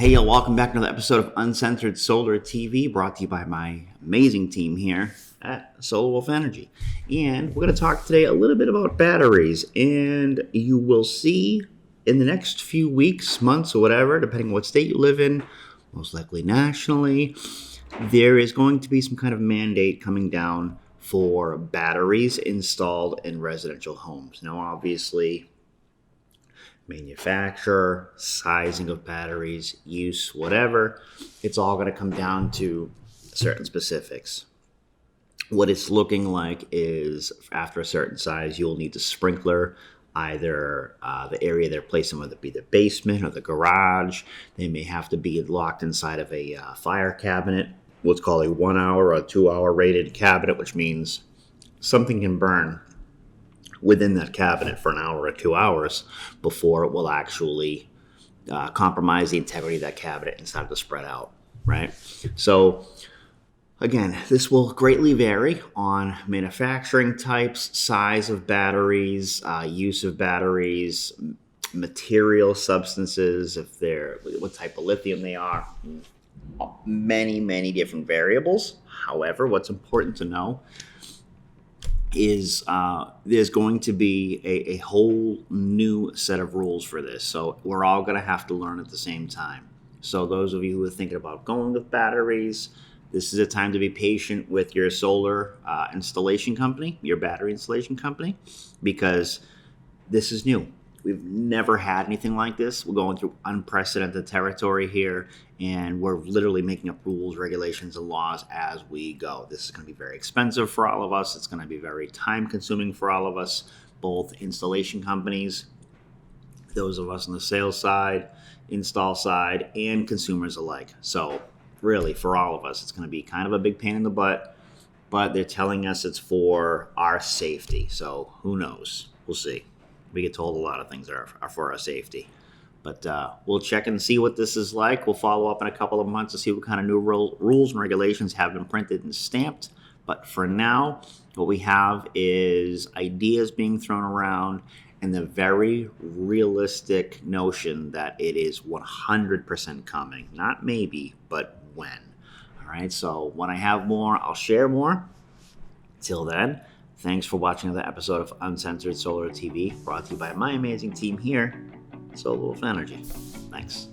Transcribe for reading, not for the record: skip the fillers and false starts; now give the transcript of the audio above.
Hey, y'all, welcome back to another episode of Uncensored Solar TV, brought to you by my amazing team here at Solar Wolf Energy. And we're going to talk today a little bit about batteries. And you will see in the next few weeks, months, or whatever, depending on what state you live in, most likely nationally, there is going to be some kind of mandate coming down for batteries installed in residential homes. Now, obviously, manufacturer, sizing of batteries, use, whatever, it's all going to come down to certain specifics. What it's looking like is after a certain size, you'll need to sprinkler either the area they're placing, whether it be the basement or the garage. They may have to be locked inside of a fire cabinet, what's called a 1 hour or 2 hour rated cabinet, which means something can burn within that cabinet for an hour or 2 hours before it will actually compromise the integrity of that cabinet and start to spread out, right? So again, this will greatly vary on manufacturing types, size of batteries, use of batteries, material substances, what type of lithium they are, many different variables. However, what's important to know is there's going to be a whole new set of rules for this. So we're all going to have to learn at the same time. So those of you who are thinking about going with batteries, this is a time to be patient with your solar installation company, your battery installation company, because this is new. We've never had anything like this. We're going through unprecedented territory here, and we're literally making up rules, regulations, and laws as we go. This is going to be very expensive for all of us. It's going to be very time-consuming for all of us, both installation companies, those of us on the sales side, install side, and consumers alike. So really, for all of us, it's going to be kind of a big pain in the butt, but they're telling us it's for our safety. So who knows? We'll see. We get told a lot of things are for our safety. But we'll check and see what this is like. We'll follow up in a couple of months to see what kind of new rules and regulations have been printed and stamped. But for now, what we have is ideas being thrown around and the very realistic notion that it is 100% coming. Not maybe, but when. All right, so when I have more, I'll share more. Till then, thanks for watching another episode of Uncensored Solar TV, brought to you by my amazing team here, Solar Wolf Energy. Thanks.